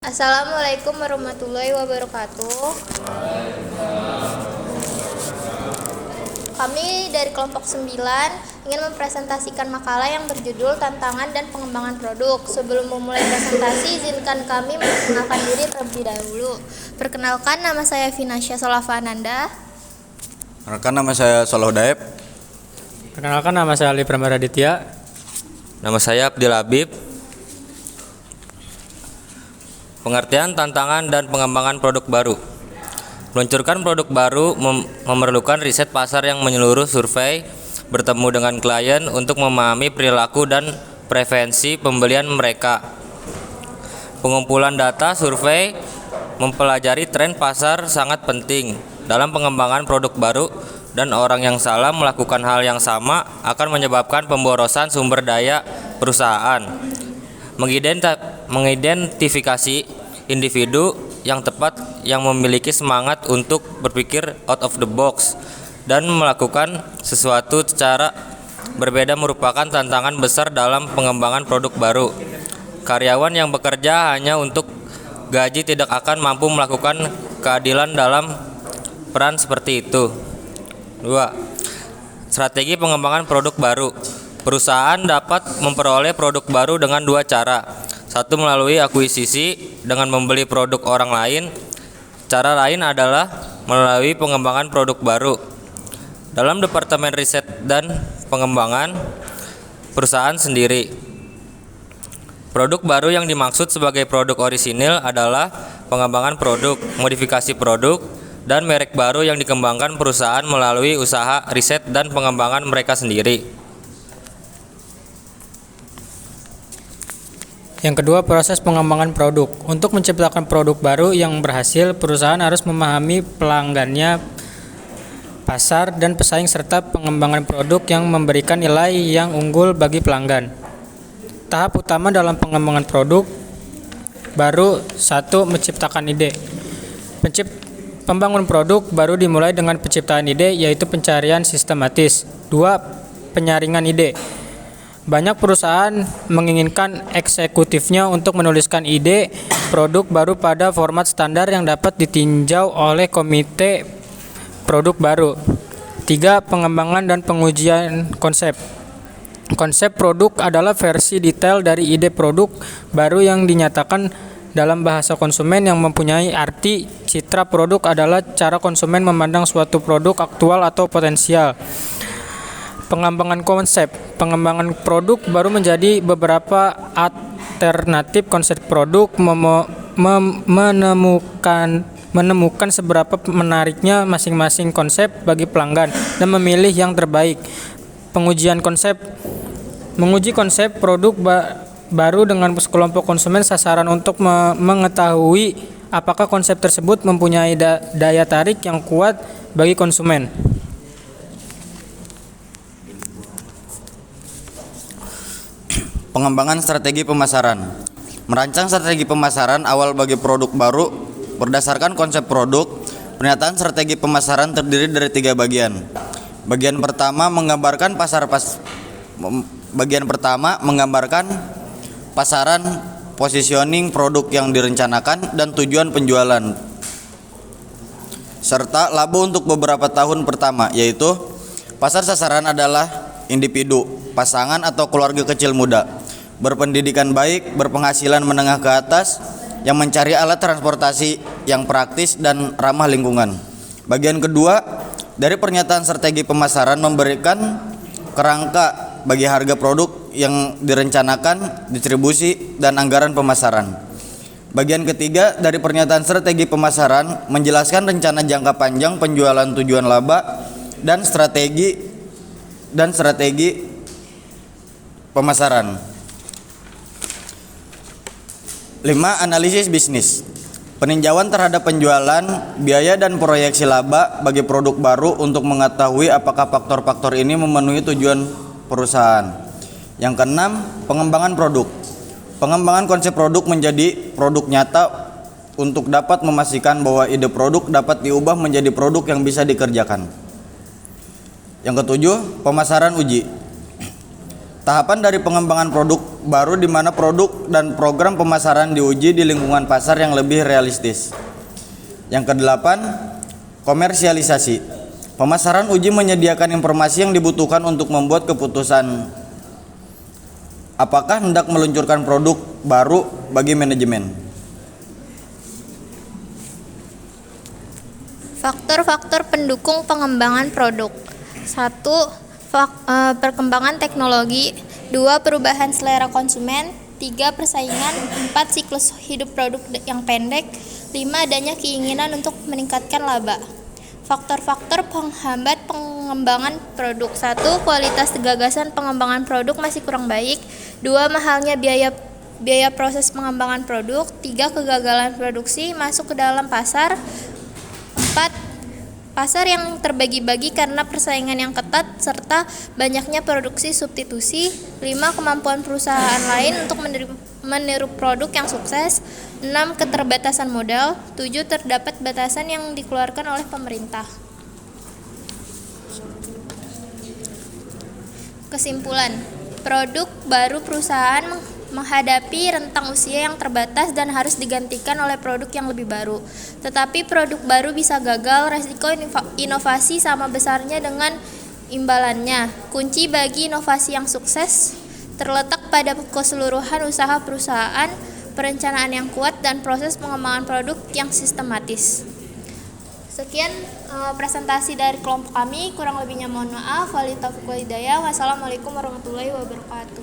Assalamualaikum warahmatullahi wabarakatuh. Kami dari kelompok 9 ingin mempresentasikan makalah yang berjudul Tantangan dan Pengembangan Produk. Sebelum memulai presentasi, izinkan kami memperkenalkan diri terlebih dahulu. Perkenalkan, nama saya Vinasya Solavananda. Perkenalkan, nama saya Soloh Daeb. Perkenalkan, nama saya Ali Pramaraditya. Nama saya Abdil Habib. Pengertian tantangan dan pengembangan produk baru. Meluncurkan produk baru memerlukan riset pasar yang menyeluruh, survei, bertemu dengan klien untuk memahami perilaku dan preferensi pembelian mereka. Pengumpulan data survei mempelajari tren pasar sangat penting dalam pengembangan produk baru, dan orang yang salah melakukan hal yang sama akan menyebabkan pemborosan sumber daya perusahaan. Mengidentifikasi individu yang tepat yang memiliki semangat untuk berpikir out of the box dan melakukan sesuatu secara berbeda merupakan tantangan besar dalam pengembangan produk baru. Karyawan yang bekerja hanya untuk gaji tidak akan mampu melakukan keadilan dalam peran seperti itu. 2. Strategi pengembangan produk baru. Perusahaan dapat memperoleh produk baru dengan dua cara. Satu, melalui akuisisi dengan membeli produk orang lain. Cara lain adalah melalui pengembangan produk baru. Dalam Departemen Riset dan Pengembangan perusahaan sendiri, produk baru yang dimaksud sebagai produk orisinil adalah pengembangan produk, modifikasi produk, dan merek baru yang dikembangkan perusahaan melalui usaha riset dan pengembangan mereka sendiri. Yang kedua, proses pengembangan produk. Untuk menciptakan produk baru yang berhasil, perusahaan harus memahami pelanggannya, pasar, dan pesaing, serta pengembangan produk yang memberikan nilai yang unggul bagi pelanggan. Tahap utama dalam pengembangan produk baru: 1. Menciptakan ide. Pembangunan produk baru dimulai dengan penciptaan ide, yaitu pencarian sistematis. 2. Penyaringan ide. Banyak perusahaan menginginkan eksekutifnya untuk menuliskan ide produk baru pada format standar yang dapat ditinjau oleh komite produk baru. 3. Pengembangan dan pengujian konsep. Konsep produk adalah versi detail dari ide produk baru yang dinyatakan dalam bahasa konsumen yang mempunyai arti. Citra produk adalah cara konsumen memandang suatu produk aktual atau potensial. Pengembangan konsep. Pengembangan produk baru menjadi beberapa alternatif konsep produk, menemukan seberapa menariknya masing-masing konsep bagi pelanggan dan memilih yang terbaik. Pengujian konsep. Menguji konsep produk baru dengan kelompok konsumen sasaran untuk mengetahui apakah konsep tersebut mempunyai daya tarik yang kuat bagi konsumen. Pengembangan strategi pemasaran. Merancang strategi pemasaran awal bagi produk baru berdasarkan konsep produk. Pernyataan strategi pemasaran terdiri dari 3 bagian. Bagian pertama menggambarkan pasaran, positioning produk yang direncanakan, dan tujuan penjualan, serta laba untuk beberapa tahun pertama, yaitu pasar sasaran adalah individu, pasangan atau keluarga kecil muda, berpendidikan baik, berpenghasilan menengah ke atas, yang mencari alat transportasi yang praktis dan ramah lingkungan. Bagian kedua dari pernyataan strategi pemasaran memberikan kerangka bagi harga produk yang direncanakan, distribusi, dan anggaran pemasaran. Bagian ketiga dari pernyataan strategi pemasaran menjelaskan rencana jangka panjang penjualan, tujuan laba, dan strategi pemasaran. 5. Analisis bisnis. Peninjauan terhadap penjualan, biaya, dan proyeksi laba bagi produk baru untuk mengetahui apakah faktor-faktor ini memenuhi tujuan perusahaan. Yang keenam, pengembangan produk. Pengembangan konsep produk menjadi produk nyata untuk dapat memastikan bahwa ide produk dapat diubah menjadi produk yang bisa dikerjakan. Yang ketujuh, pemasaran uji. Tahapan dari pengembangan produk baru di mana produk dan program pemasaran diuji di lingkungan pasar yang lebih realistis. Yang kedelapan, komersialisasi. Pemasaran uji menyediakan informasi yang dibutuhkan untuk membuat keputusan apakah hendak meluncurkan produk baru bagi manajemen. Faktor-faktor pendukung pengembangan produk. 1. Perkembangan teknologi. 2. Perubahan selera konsumen. 3. Persaingan. 4. Siklus hidup produk yang pendek. 5. Adanya keinginan untuk meningkatkan laba. Faktor-faktor penghambat pengembangan produk. 1. Kualitas gagasan pengembangan produk masih kurang baik. 2. Mahalnya biaya proses pengembangan produk. 3. Kegagalan produksi masuk ke dalam pasar. 4. Pasar yang terbagi-bagi karena persaingan yang ketat serta banyaknya produksi substitusi. 5. Kemampuan perusahaan lain untuk meniru produk yang sukses. 6. Keterbatasan modal. 7. Terdapat batasan yang dikeluarkan oleh pemerintah. Kesimpulan, produk baru perusahaan menghadapi rentang usia yang terbatas dan harus digantikan oleh produk yang lebih baru. Tetapi produk baru bisa gagal, resiko inovasi sama besarnya dengan imbalannya. Kunci bagi inovasi yang sukses terletak pada keseluruhan usaha perusahaan, perencanaan yang kuat, dan proses pengembangan produk yang sistematis. Sekian presentasi dari kelompok kami, kurang lebihnya mohon maaf. Wabillahi taufiq wal hidayah. Wassalamualaikum warahmatullahi wabarakatuh.